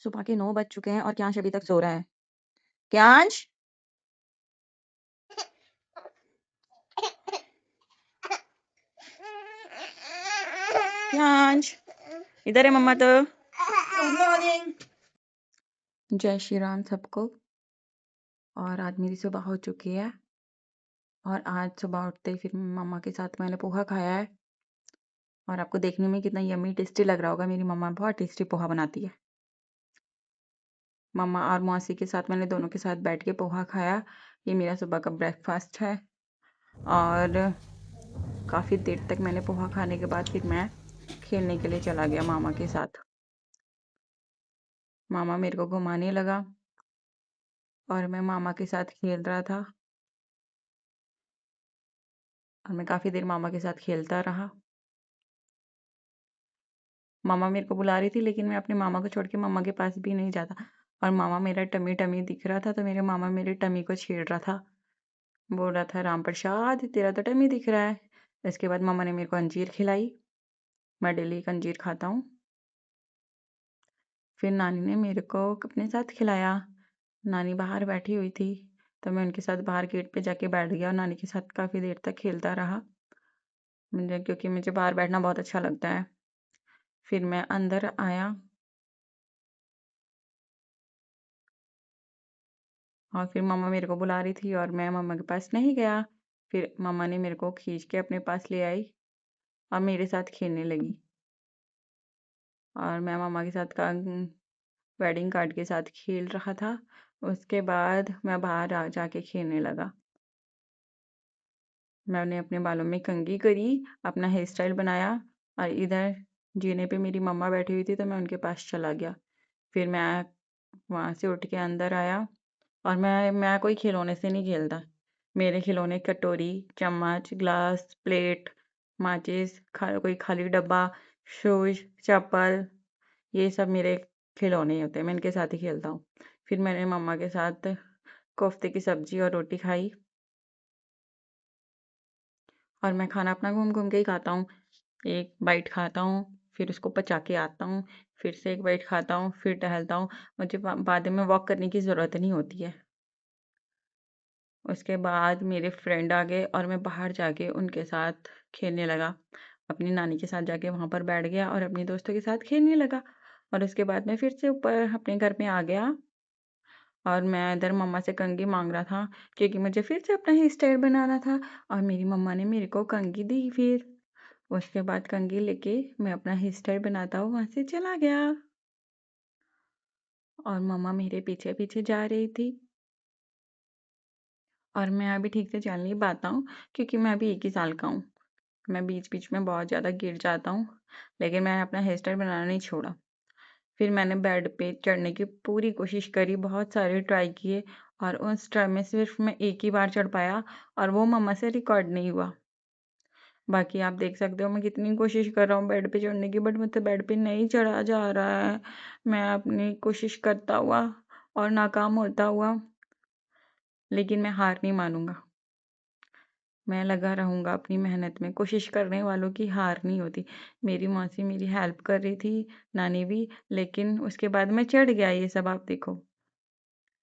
सुबह के 9 बज चुके हैं और क्यांश अभी तक सो रहा है। क्यांश! क्यांश! इधर है मम्मा तो। Good morning. जय श्री राम सबको। और आज मेरी सुबह हो चुकी है और आज सुबह उठते ही फिर मम्मा के साथ मैंने पोहा खाया है और आपको देखने में कितना यम्मी टेस्टी लग रहा होगा। मेरी मम्मा बहुत टेस्टी पोहा बनाती है। मम्मा और मौसी के साथ मैंने दोनों के साथ बैठ के पोहा खाया। ये मेरा सुबह का ब्रेकफास्ट है और काफ़ी देर तक मैंने पोहा खाने के बाद फिर मैं खेलने के लिए चला गया मामा के साथ। मामा मेरे को घुमाने लगा और मैं मामा के साथ खेल रहा था और मैं काफ़ी देर मामा के साथ खेलता रहा। मामा मेरे को बुला रही थी लेकिन मैं अपने मामा को छोड़ के मामा के पास भी नहीं जाता और मामा मेरा टमी टमी दिख रहा था तो मेरे मामा मेरे टमी को छेड़ रहा था। बोल रहा था राम प्रसाद तेरा तो टमी दिख रहा है। इसके बाद मामा ने मेरे को अंजीर खिलाई। मैं डेली एक अंजीर खाता हूँ। फिर नानी ने मेरे को अपने साथ खिलाया। नानी बाहर बैठी हुई थी तो मैं उनके साथ बाहर गेट पे जाके बैठ गया और नानी के साथ काफ़ी देर तक खेलता रहा मुझे क्योंकि मुझे बाहर बैठना बहुत अच्छा लगता है। फिर मैं अंदर आया और फिर मम्मा मेरे को बुला रही थी और मैं मम्मा के पास नहीं गया। फिर मम्मा ने मेरे को खींच के अपने पास ले आई और मेरे साथ खेलने लगी और मैं मम्मा के साथ का वेडिंग कार्ड के साथ खेल रहा था। उसके बाद मैं बाहर आ जाके खेलने लगा। मैंने अपने बालों में कंघी करी, अपना हेयर स्टाइल बनाया और इधर जीने पे मेरी मम्मा बैठी हुई थी तो मैं उनके पास चला गया। फिर मैं वहाँ से उठ के अंदर आया और मैं कोई खिलौने से नहीं खेलता। मेरे खिलौने कटोरी, चम्मच, ग्लास, प्लेट, माचिस, कोई खाली डब्बा, शूज, चप्पल, ये सब मेरे खिलौने ही होते हैं। मैं इनके साथ ही खेलता हूँ। फिर मैंने मम्मा के साथ कोफ्ते की सब्जी और रोटी खाई और मैं खाना अपना घूम घूम के ही खाता हूँ। एक बाइट खाता हूँ, फिर उसको पचा के आता हूँ, फिर से एक बाइट खाता हूँ, फिर टहलता हूँ। मुझे बाद में वॉक करने की ज़रूरत नहीं होती है। उसके बाद मेरे फ्रेंड आ गए और मैं बाहर जाके उनके साथ खेलने लगा। अपनी नानी के साथ जाके वहाँ पर बैठ गया और अपने दोस्तों के साथ खेलने लगा और उसके बाद मैं फिर से ऊपर अपने घर में आ गया और मैं इधर मम्मा से कंघी मांग रहा था क्योंकि मुझे फिर से अपना हेयर स्टाइल बनाना था और मेरी मम्मा ने मेरे को कंघी दी। फिर उसके बाद कंघी लेके मैं अपना हेयर स्टाइल बनाता हुआ वहाँ से चला गया और मम्मा मेरे पीछे पीछे जा रही थी और मैं अभी ठीक से चल नहीं पाता हूँ क्योंकि मैं अभी 1 ही साल का हूँ। मैं बीच-बीच में बहुत ज़्यादा गिर जाता हूँ, लेकिन मैंने अपना हेयर स्टाइल बनाना नहीं छोड़ा। फिर मैंने बेड पे चढ़ने की पूरी कोशिश करी, बहुत सारे ट्राई किए और उस ट्राई में सिर्फ मैं 1 ही बार चढ़ पाया और वो मम्मा से रिकॉर्ड नहीं हुआ। बाकी आप देख सकते हो मैं कितनी कोशिश कर रहा हूँ बेड पे चढ़ने की, बट मुझसे बेड पे नहीं चढ़ा जा रहा है। मैं अपनी कोशिश करता हुआ और नाकाम होता हुआ, लेकिन मैं हार नहीं मानूँगा। मैं लगा रहूँगा अपनी मेहनत में, कोशिश करने वालों की हार नहीं होती। मेरी मौसी मेरी हेल्प कर रही थी, नानी भी, लेकिन उसके बाद मैं चढ़ गया ये सब आप देखो।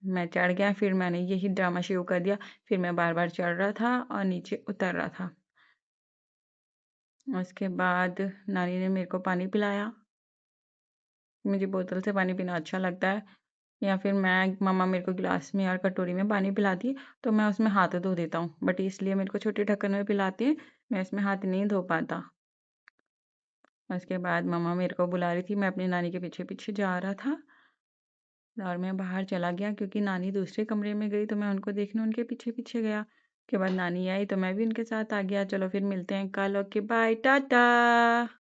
मैं चढ़ गया फिर मैंने यही ड्रामा शुरू कर दिया, फिर मैं बार-बार चढ़ रहा था और नीचे उतर रहा था। उसके बाद नानी ने मेरे को पानी पिलाया। मुझे बोतल से पानी पीना अच्छा लगता है या फिर मैं मम्मा मेरे को गिलास में और कटोरी में पानी पिलाती है तो मैं उसमें हाथ धो देता हूँ, बट इसलिए मेरे को छोटे ढक्कन में पिलाती है, मैं इसमें हाथ नहीं धो पाता। उसके बाद मम्मा मेरे को बुला रही थी, मैं अपनी नानी के पीछे-पीछे जा रहा था और मैं बाहर चला गया क्योंकि नानी दूसरे कमरे में गई तो मैं उनको देखने उनके पीछे-पीछे गया। उसके बाद नानी आई तो मैं भी उनके साथ आ गया। चलो फिर मिलते हैं कल। Okay bye, Tata.